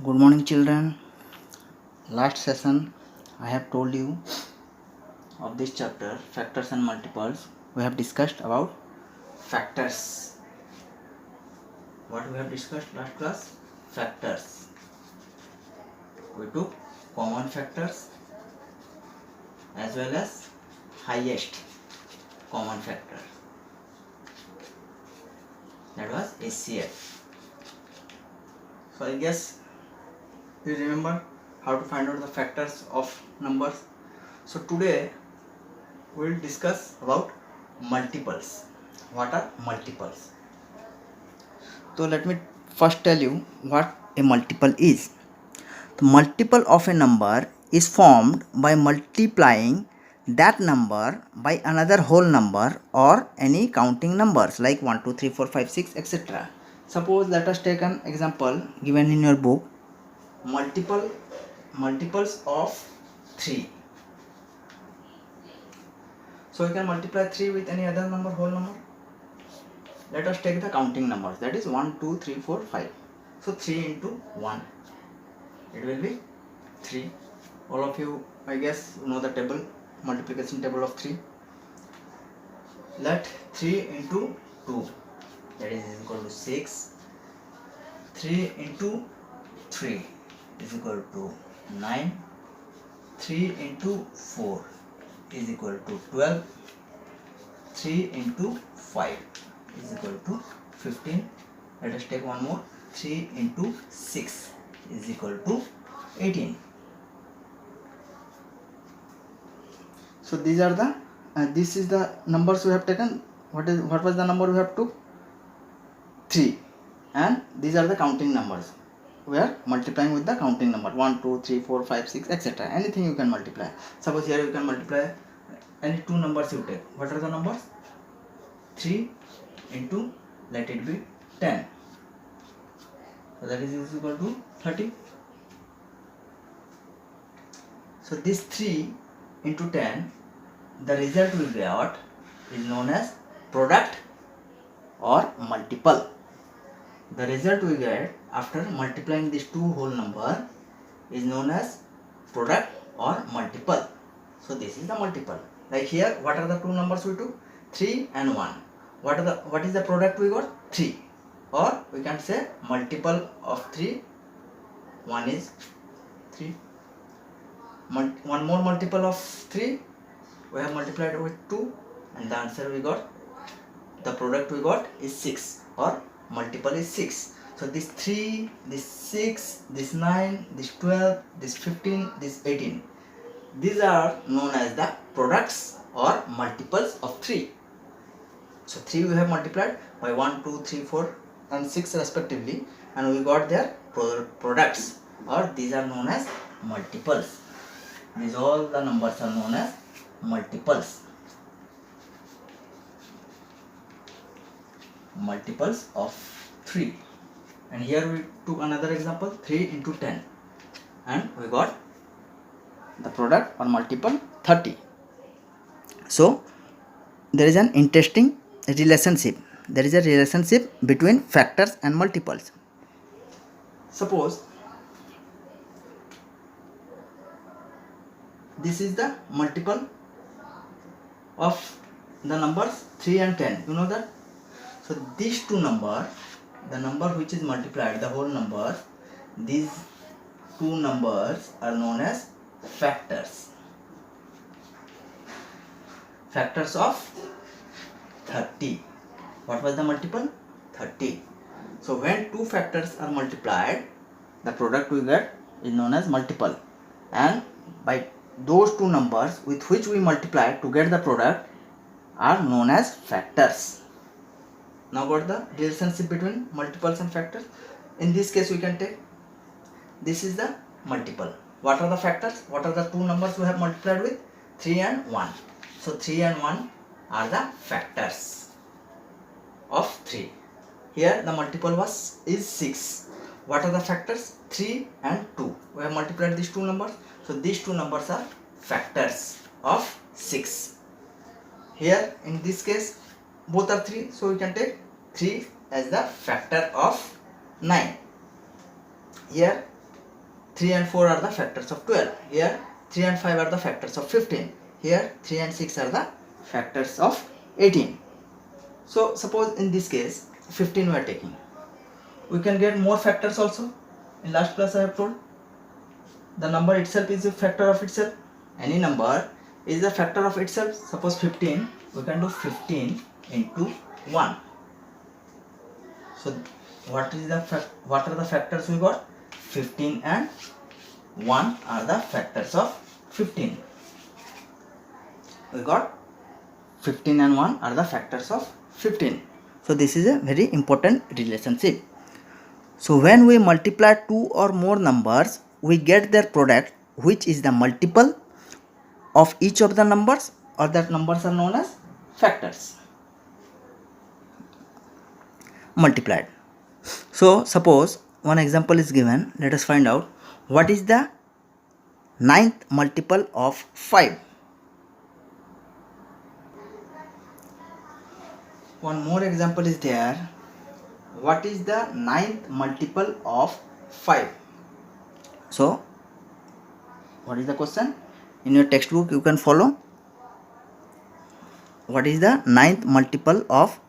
Good morning, children. Last session I have told you of this chapter, factors and multiples. We have discussed about factors. What we have discussed last class? Factors. We took common factors as well as highest common factor. That was HCF. So I guess you remember how to find out the factors of numbers. So today we will discuss about multiples. What are multiples? So let me first tell you what a multiple is. The multiple of a number is formed by multiplying that number by another whole number or any counting numbers like 1, 2, 3, 4, 5, 6, etc. Suppose let us take an example given in your book. Multiples of 3. So you can multiply 3 with any other number, whole number. Let us take the counting numbers, that is 1, 2, 3, 4, 5. So 3 into 1, it will be 3. All of you, I guess, know the table, multiplication table of 3. Let 3 into 2, that is equal to 6. 3 into 3 is equal to 9. 3 into 4 is equal to 12. 3 into 5 is equal to 15. Let us take one more. 3 into 6 is equal to 18. So these are the this is the numbers we have taken. What was the number we have took? 3. And these are the counting numbers. We are multiplying with the counting number 1, 2, 3, 4, 5, 6, etc. Anything you can multiply. Suppose here you can multiply any two numbers you take. What are the numbers? 3 into, let it be 10. So that is equal to 30. So this 3 into 10, the result we got is known as product or multiple. The result we get after multiplying these two whole number is known as product or multiple. So this is the multiple. Like here, what are the two numbers we took? 3 and 1. What is the product we got? 3. Or we can say multiple of 3. 1 is 3. One more multiple of 3. We have multiplied with 2. And the answer we got, the product we got is 6. Or multiple is 6. So this 3, this 6, this 9, this 12, this 15, this 18. These are known as the products or multiples of 3. So 3 we have multiplied by 1, 2, 3, 4 and 6 respectively, and we got their products, or these are known as multiples. These all the numbers are known as multiples. Multiples of 3. And here we took another example, 3 into 10, and we got the product or multiple 30. So there is an interesting relationship. There is a relationship between factors and multiples. Suppose this is the multiple of the numbers 3 and 10. You know that? So these two numbers, the number which is multiplied, the whole number, these two numbers are known as factors. Factors of 30. What was the multiple? 30. So when two factors are multiplied, the product we get is known as multiple. And by those two numbers with which we multiply to get the product are known as factors. Now got the relationship between multiples and factors? In this case we can take, this is the multiple. What are the factors? What are the two numbers we have multiplied with? 3 and 1. So 3 and 1 are the factors of 3. Here the multiple is 6. What are the factors? 3 and 2. We have multiplied these two numbers. So these two numbers are factors of 6. Here in this case both are 3. So we can take 3 as the factor of 9. Here 3 and 4 are the factors of 12. Here 3 and 5 are the factors of 15. Here 3 and 6 are the factors of 18. So suppose in this case 15 we are taking. We can get more factors also. In last class I have told the number itself is a factor of itself. Any number is a factor of itself. Suppose 15, we can do 15 into 1. So what are the factors we got? 15 and 1 are the factors of 15. We got 15 and 1 are the factors of 15. So this is a very important relationship. So when we multiply two or more numbers, we get their product, which is the multiple of each of the numbers, or that numbers are known as factors multiplied. So suppose one example is given. Let us find out what is the ninth multiple of 5. One more example is there. What is the ninth multiple of 5? So what is the question? In your textbook you can follow. What is the ninth multiple of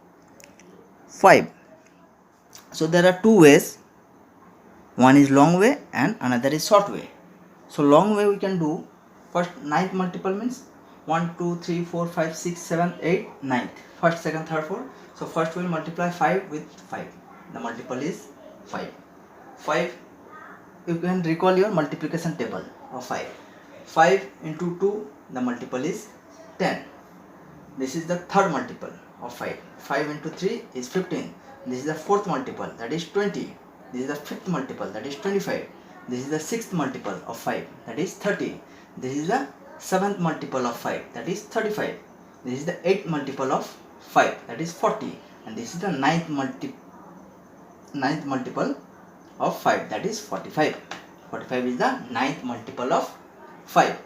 5? So there are two ways. One is long way and another is short way. So long way we can do. First, ninth multiple means 1, 2, 3, 4, 5, 6, 7, 8, 9th. First, second, third, fourth. So first we will multiply 5 with 5. The multiple is 5. 5, you can recall your multiplication table of 5. 5 into 2, the multiple is 10. This is the third multiple of 5. 5 into 3 is 15. This is the fourth multiple, that is 20. This is the fifth multiple, that is 25. This is the sixth multiple of 5, that is 30. This is the seventh multiple of 5, that is 35. This is the eighth multiple of 5, that is 40. And this is the ninth multiple of 5, that is 45. 45 is the ninth multiple of 5.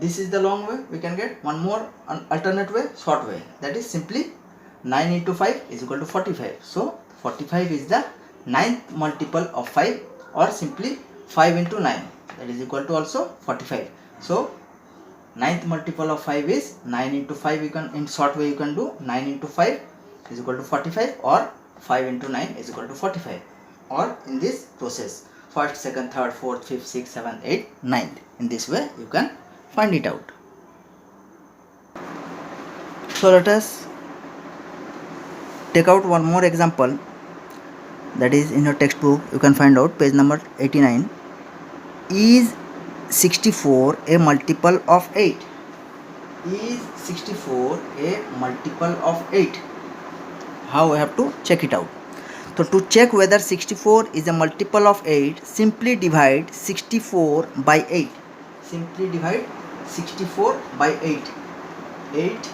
This is the long way. We can get one more alternate way, short way. That is simply 9 into 5 is equal to 45. So 45 is the ninth multiple of 5, or simply 5 into 9, that is equal to also 45. So ninth multiple of 5 is 9 into 5. You can, in short way you can do 9 into 5 is equal to 45, or 5 into 9 is equal to 45, or in this process first, second, third, fourth, fifth, sixth, seventh, eighth, ninth. In this way you can find it out. So let us take out one more example. That is in your textbook you can find out page number 89. Is 64 a multiple of 8? Is 64 a multiple of 8? How we have to check it out? So to check whether 64 is a multiple of 8, simply divide 64 by 8. Simply divide 64 by 8.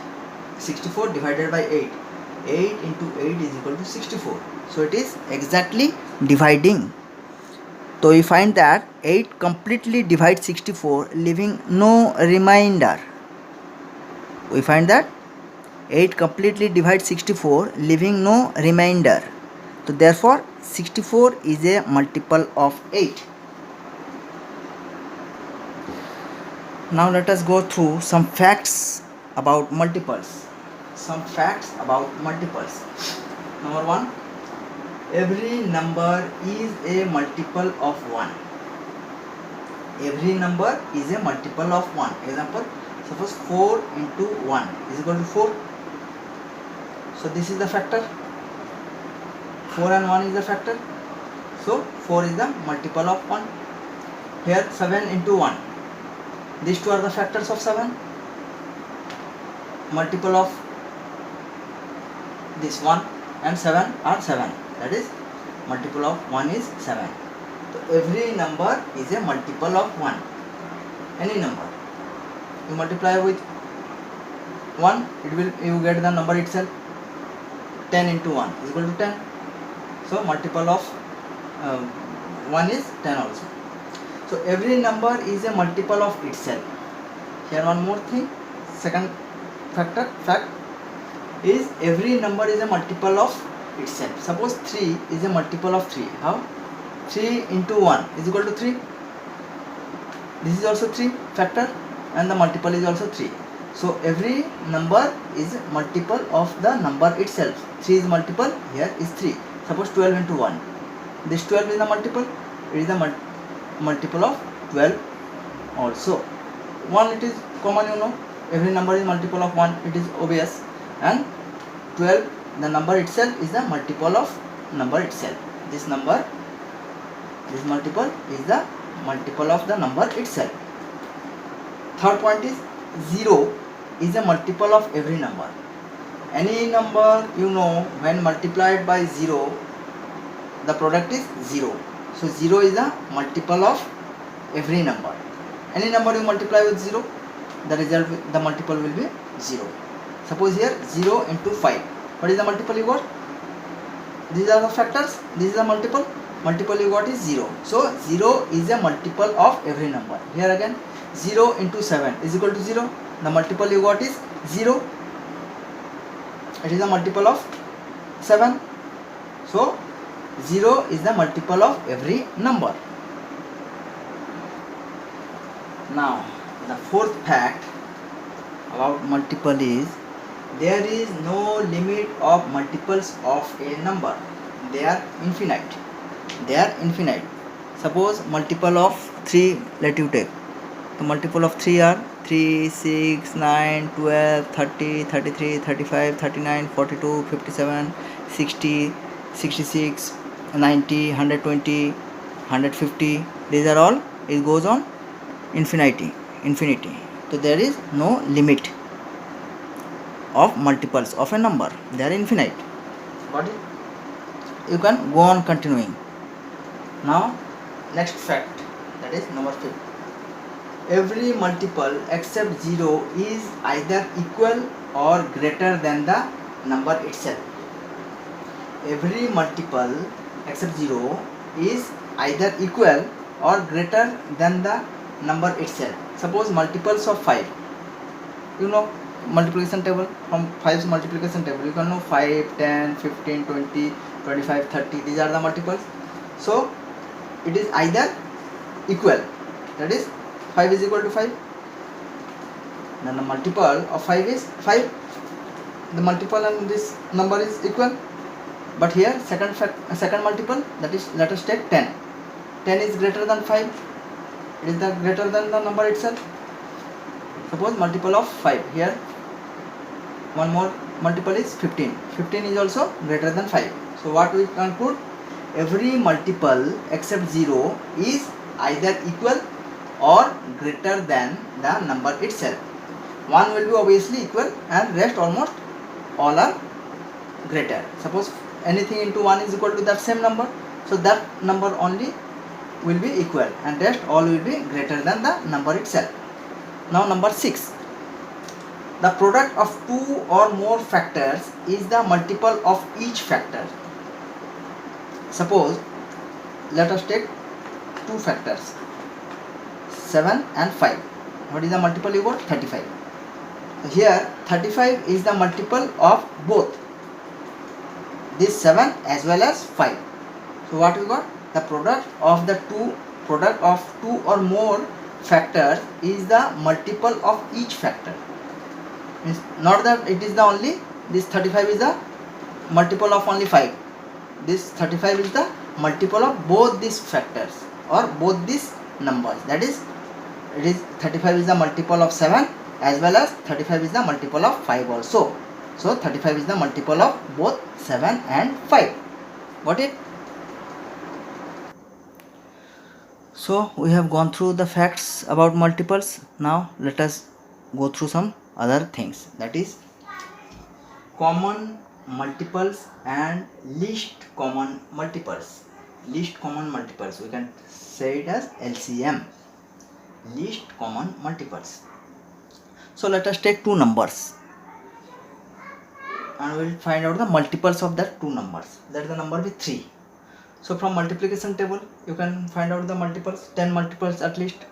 64 divided by 8. 8 into 8 is equal to 64. So it is exactly dividing. So we find that 8 completely divides 64, leaving no remainder. We find that 8 completely divides 64, leaving no remainder. So therefore 64 is a multiple of 8. Now let us go through some facts about multiples. Some facts about multiples. Number 1, every number is a multiple of 1. Every number is a multiple of 1. Example, suppose 4 into 1 is equal to 4. So this is the factor. 4 and 1 is the factor. So 4 is the multiple of 1. Here 7 into 1. These two are the factors of 7. Multiple of this 1 and 7 are 7. That is multiple of 1 is 7. So every number is a multiple of 1. Any number. You multiply with 1, you get the number itself. 10 into 1 is equal to 10. So multiple of 1 is 10 also. So every number is a multiple of itself. Here one more thing. Second fact is every number is a multiple of itself. Suppose 3 is a multiple of 3. How? 3 into 1 is equal to 3. This is also 3 factor and the multiple is also 3. So every number is multiple of the number itself. 3 is multiple, here is 3. Suppose 12 into 1. This 12 is the multiple, it is the multiple of 12 also. 1 it is common, you know, every number is multiple of 1, it is obvious, and 12 the number itself is the multiple of number itself. This multiple is the multiple of the number itself. Third point is 0 is a multiple of every number. Any number, you know, when multiplied by 0, the product is 0. So 0 is a multiple of every number. Any number you multiply with 0, the multiple will be 0. Suppose here 0 into 5. What is the multiple you got? These are the factors. This is the multiple. Multiple you got is 0. So 0 is a multiple of every number. Here again 0 into 7 is equal to 0. The multiple you got is 0. It is a multiple of 7. So 0 is the multiple of every number. Now the fourth fact about multiple is there is no limit of multiples of a number. They are infinite. Suppose multiple of 3, let you take. The multiple of 3 are 3, 6, 9, 12, 30, 33, 35, 39, 42, 57, 60, 66, 90, 120, 150. These are all, it goes on infinity. So there is no limit of multiples of a number. They are infinite. Got it? You can go on continuing. Now next fact, that is number 5. Every multiple except 0 is either equal or greater than the number itself. Every multiple except 0 is either equal or greater than the number itself. Suppose multiples of 5. You know multiplication table, from 5's multiplication table you can know 5, 10, 15, 20, 25, 30. These are the multiples. So it is either equal, that is 5 is equal to 5, then the multiple of 5 is 5. The multiple and this number is equal. But here second multiple, that is, let us take 10. 10 is greater than 5. It is the greater than the number itself. Suppose multiple of 5. Here one more multiple is 15. 15 is also greater than 5. So what we conclude? Every multiple except 0 is either equal or greater than the number itself. One will be obviously equal and rest almost all are greater. Suppose anything into 1 is equal to that same number, so that number only will be equal and rest all will be greater than the number itself. Now number 6. The product of 2 or more factors is the multiple of each factor. Suppose let us take 2 factors, 7 and 5. What is the multiple you got? 35. Here 35 is the multiple of both this 7 as well as 5. So what we got? The product of 2 or more factors is the multiple of each factor. Means not that it is the only, this 35 is the multiple of only 5. This 35 is the multiple of both these factors or both these numbers. That is, it is 35 is the multiple of 7 as well as 35 is the multiple of 5 also. So 35 is the multiple of both 7 and 5. Got it? So we have gone through the facts about multiples. Now let us go through some other things, that is common multiples and least common multiples. Least common multiples, we can say it as LCM, least common multiples. So let us take 2 numbers and we will find out the multiples of that 2 numbers. That the number be 3. So from multiplication table you can find out the multiples, 10 multiples at least.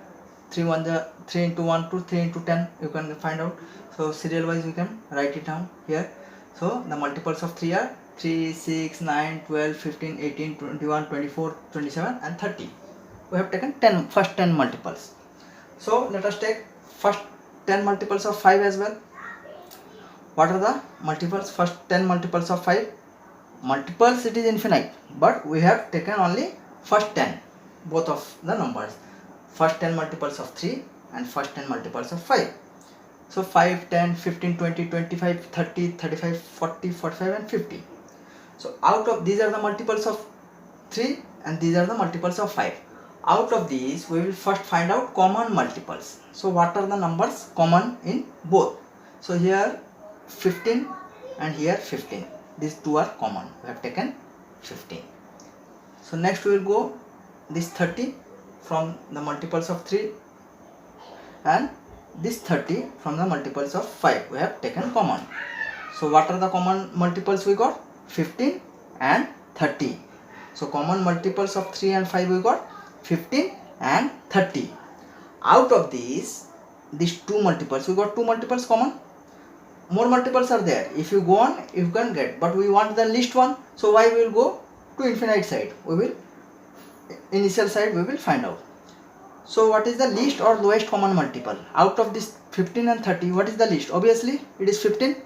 3 into 1 to 3 into 10 you can find out. So serial wise you can write it down here. So the multiples of 3 are 3, 6, 9, 12, 15, 18, 21, 24, 27 and 30. We have taken first 10 multiples. So let us take first 10 multiples of 5 as well. What are the multiples? First 10 multiples of 5. Multiples it is infinite, but we have taken only first 10, both of the numbers. First 10 multiples of 3 and first 10 multiples of 5. So 5, 10, 15, 20, 25, 30, 35, 40, 45 and 50. So out of these are the multiples of 3 and these are the multiples of 5. Out of these we will first find out common multiples. So what are the numbers common in both? So here 15 and here 15. These two are common. We have taken 15. So next we will go this 30 from the multiples of 3 and this 30 from the multiples of 5 we have taken common. So what are the common multiples we got? 15 and 30. So common multiples of 3 and 5 we got 15 and 30. Out of these two multiples, we got two multiples common. More multiples are there. If you go on, you can get, but we want the least one. So why we will go to infinite side? We will initial side we will find out. So what is the least or lowest common multiple? Out of this 15 and 30, what is the least? Obviously it is 15.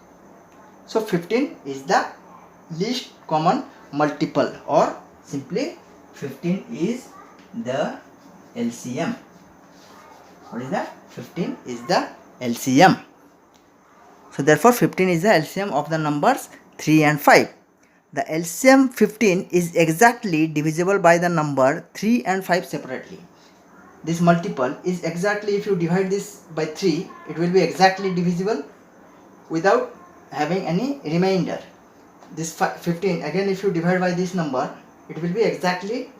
So 15 is the least common multiple, or simply 15 is the LCM. What is that? 15 is the LCM. So therefore 15 is the LCM of the numbers 3 and 5. The LCM 15 is exactly divisible by the number 3 and 5 separately. This multiple is exactly, if you divide this by 3, it will be exactly divisible without having any remainder. This 15, again if you divide by this number, it will be exactly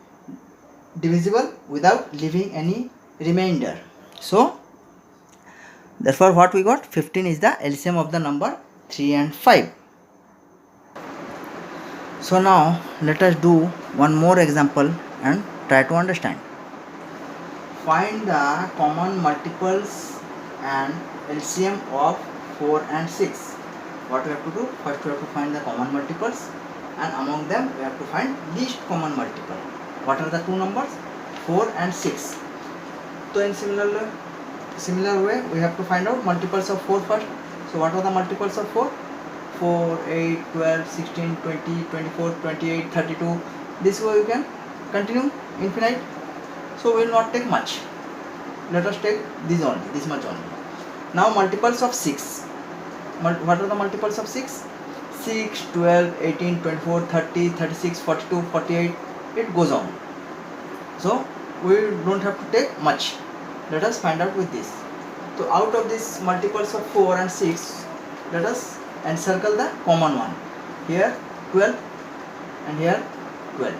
divisible without leaving any remainder. So therefore what we got? 15 is the LCM of the number 3 and 5. So now let us do one more example and try to understand. Find the common multiples and LCM of 4 and 6. What we have to do? First we have to find the common multiples, and among them we have to find least common multiple. What are the two numbers? 4 and 6. So in similar way we have to find out multiples of 4 first. So what are the multiples of 4? 4, 8, 12, 16, 20, 24, 28, 32. This way we can continue infinite. So we will not take much. Let us take this much only. Now multiples of 6. What are the multiples of 6? 6, 12, 18, 24, 30, 36, 42, 48. It goes on. So we don't have to take much. Let us find out with this. So out of these multiples of 4 and 6, let us encircle the common one. Here 12 and here 12.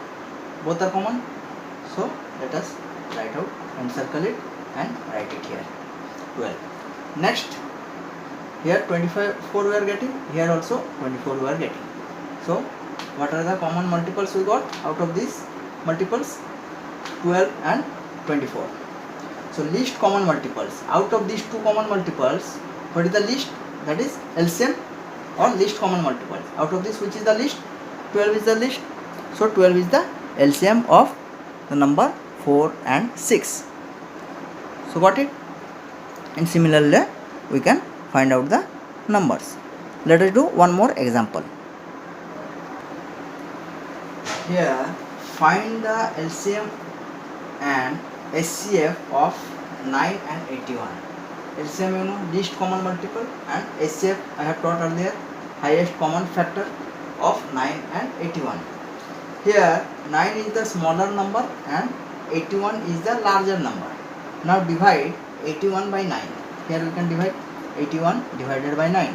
Both are common. So let us write out, encircle it and write it here. 12. Next, here 24 we are getting, here also 24 we are getting. So what are the common multiples we got out of these multiples? 12 and 24. So least common multiples. Out of these two common multiples, what is the least? That is LCM or least common multiples. Out of this, which is the least? 12 is the least. So 12 is the LCM of the number 4 and 6. So got it? And similarly we can find out the numbers. Let us do one more example. Here find the LCM and SCF of 9 and 81. LCM you know, least common multiple, and SCF I have taught earlier, highest common factor of 9 and 81. Here 9 is the smaller number and 81 is the larger number. Now divide 81 by 9. Here we can divide 81 divided by 9.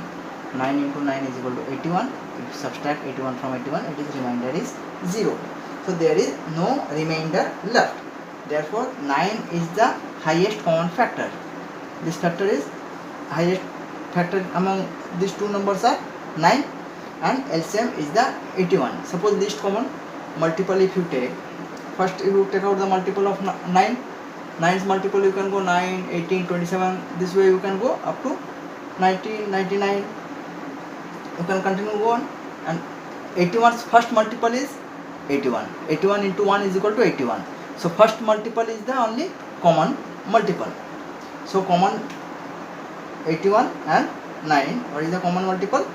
9 into 9 is equal to 81. If you subtract 81 from 81, it is remainder is 0. So there is no remainder left. Therefore 9 is the highest common factor. This factor is highest factor among these two numbers are 9, and LCM is the 81. Suppose least common multiple if you take, first if you take out the multiple of 9, 9's multiple you can go 9, 18, 27, this way you can go up to 90, 99, you can continue go on, and 81's first multiple is 81. 81 into 1 is equal to 81. So first multiple is the only common multiple. So common 81 and 9. What is the common multiple?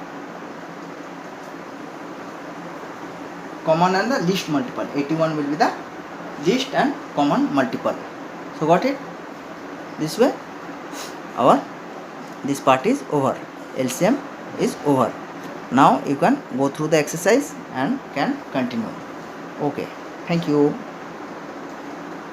Common and the least multiple. 81 will be the least and common multiple. So got it? This way our this part is over. LCM is over. Now you can go through the exercise and can continue. Okay. Thank you.